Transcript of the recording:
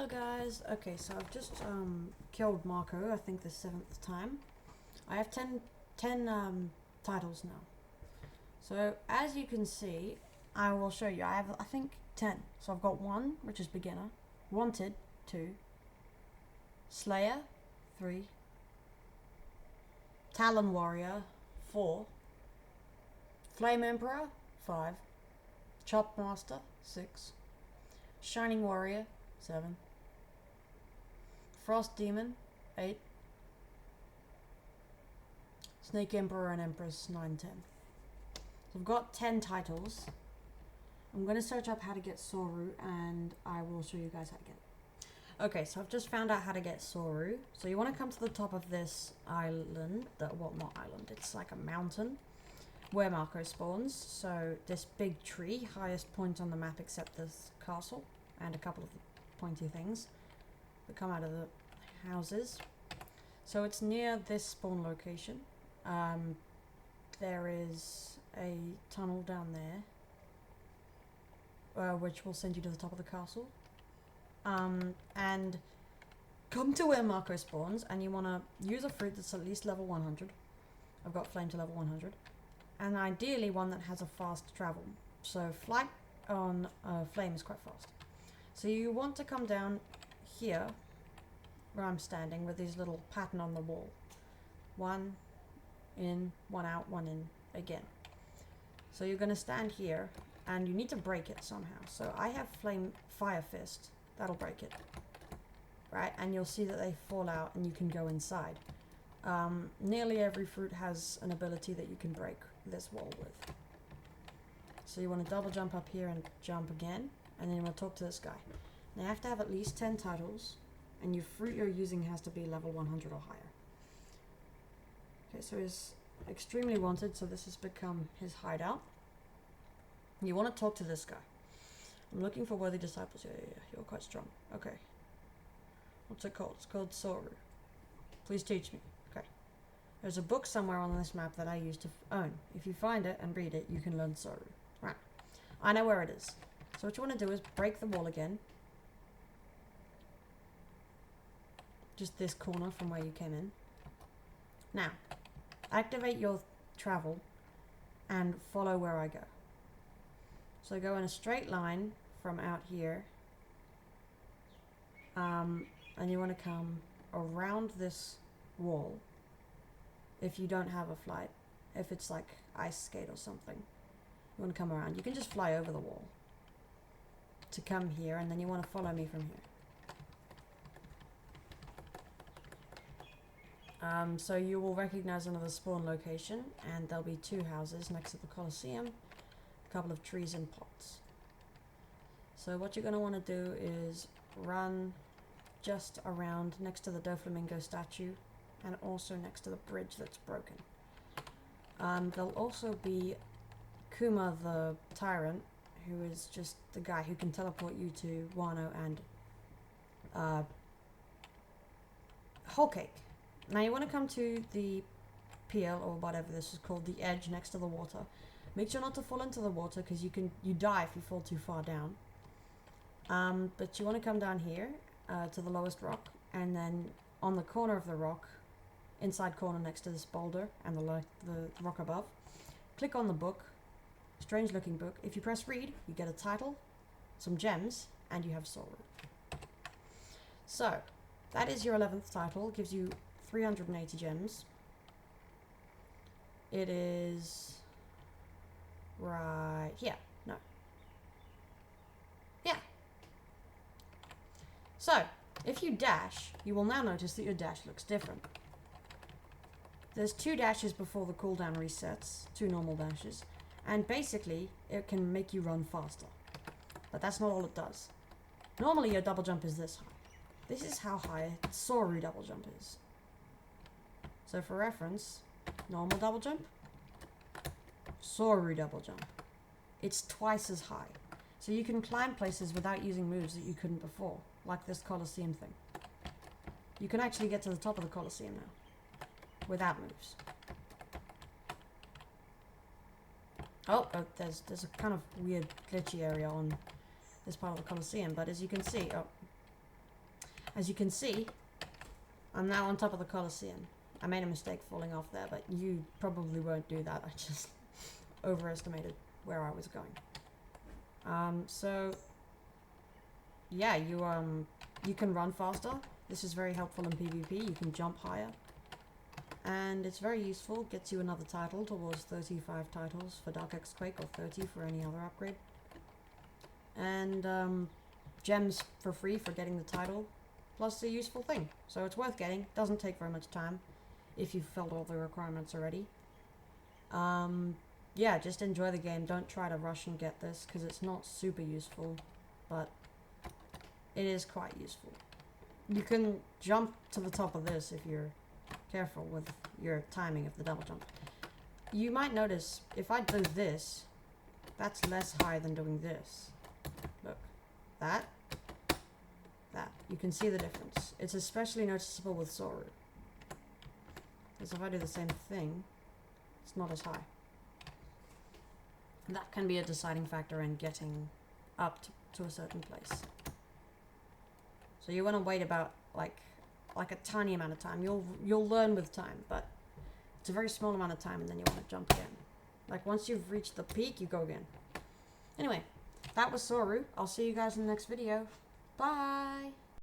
Hello guys. Okay, so I've just killed Marco, I think the 7th time. I have 10 titles now. So as you can see, I will show you. I have, I think, 10. So I've got 1, which is beginner, wanted, 2, Slayer, 3, Talon Warrior, 4, Flame Emperor, 5, Chop Master, 6, Shining Warrior, 7, Frost Demon, 8, Snake Emperor and Empress, 9, 10. So I've got 10 titles. I'm going to search up how to get SORU and I will show you guys how to get it. Okay, so I've just found out how to get SORU. So you want to come to the top of this island, well, not island, it's like a mountain where Marco spawns. So this big tree, highest point on the map except this castle and a couple of pointy things that come out of the houses. So it's near this spawn location. There is a tunnel down there, which will send you to the top of the castle. And come to where Marco spawns, and you want to use a fruit that's at least level 100. I've got flame to level 100. And ideally one that has a fast travel. So flight on flame is quite fast. So you want to come down here, where I'm standing, with these little pattern on the wall. 1 in, 1 out, 1 in, again. So you're going to stand here, and you need to break it somehow. So I have fire fist. That'll break it. Right, and you'll see that they fall out and you can go inside. Nearly every fruit has an ability that you can break this wall with. So you want to double jump up here and jump again, and then you want to talk to this guy. Now you have to have at least 10 titles, and your fruit you're using has to be level 100 or higher. Okay, so he's extremely wanted, so this has become his hideout. You want to talk to this guy. I'm looking for worthy disciples. Yeah, you're quite strong. Okay. What's it called? It's called SORU. Please teach me. Okay. There's a book somewhere on this map that I used to own. If you find it and read it, you can learn SORU. Right. I know where it is. So what you want to do is break the wall again. Just this corner from where you came in. Now, activate your travel and follow where I go. So go in a straight line from out here, and you want to come around this wall. If you don't have a flight, if it's like ice skate or something, you want to come around. You can just fly over the wall to come here, and then you want to follow me from here. So you will recognize another spawn location, and there'll be 2 houses next to the Colosseum, a couple of trees and pots. So what you're going to want to do is run just around next to the Doflamingo statue, and also next to the bridge that's broken. There'll also be Kuma the Tyrant, who is just the guy who can teleport you to Wano and Whole Cake. Now you want to come to the peel, or whatever this is called, the edge next to the water. Make sure not to fall into the water, because you die if you fall too far down. But you want to come down here to the lowest rock, and then on the corner of the rock, inside corner next to this boulder and the rock above, click on the book, strange looking book. If you press read, you get a title, some gems, and you have SORU. So that is your 11th title, gives you 380 gems. It is right here. No. Yeah. So, if you dash, you will now notice that your dash looks different. There's 2 dashes before the cooldown resets, 2 normal dashes, and basically it can make you run faster. But that's not all it does. Normally your double jump is this high. This is how high SORU double jump is. So for reference, normal double jump, SORU double jump. It's twice as high. So you can climb places without using moves that you couldn't before, like this Colosseum thing. You can actually get to the top of the Colosseum now, without moves. Oh, there's a kind of weird glitchy area on this part of the Colosseum, but as you can see, as you can see, I'm now on top of the Colosseum. I made a mistake falling off there, but you probably won't do that. I just overestimated where I was going. So yeah, you can run faster. This is very helpful in PvP. You can jump higher. And it's very useful. Gets you another title towards 35 titles for Dark X Quake or 30 for any other upgrade. And gems for free for getting the title. Plus a useful thing. So it's worth getting. Doesn't take very much time if you've filled all the requirements already. Yeah, just enjoy the game. Don't try to rush and get this because it's not super useful. But it is quite useful. You can jump to the top of this if you're careful with your timing of the double jump. You might notice if I do this, that's less high than doing this. Look, that. You can see the difference. It's especially noticeable with SORU. Because if I do the same thing, it's not as high. And that can be a deciding factor in getting up to a certain place. So you want to wait about like a tiny amount of time. You'll learn with time, but it's a very small amount of time, and then you want to jump again. Like once you've reached the peak, you go again. Anyway, that was SORU. I'll see you guys in the next video. Bye!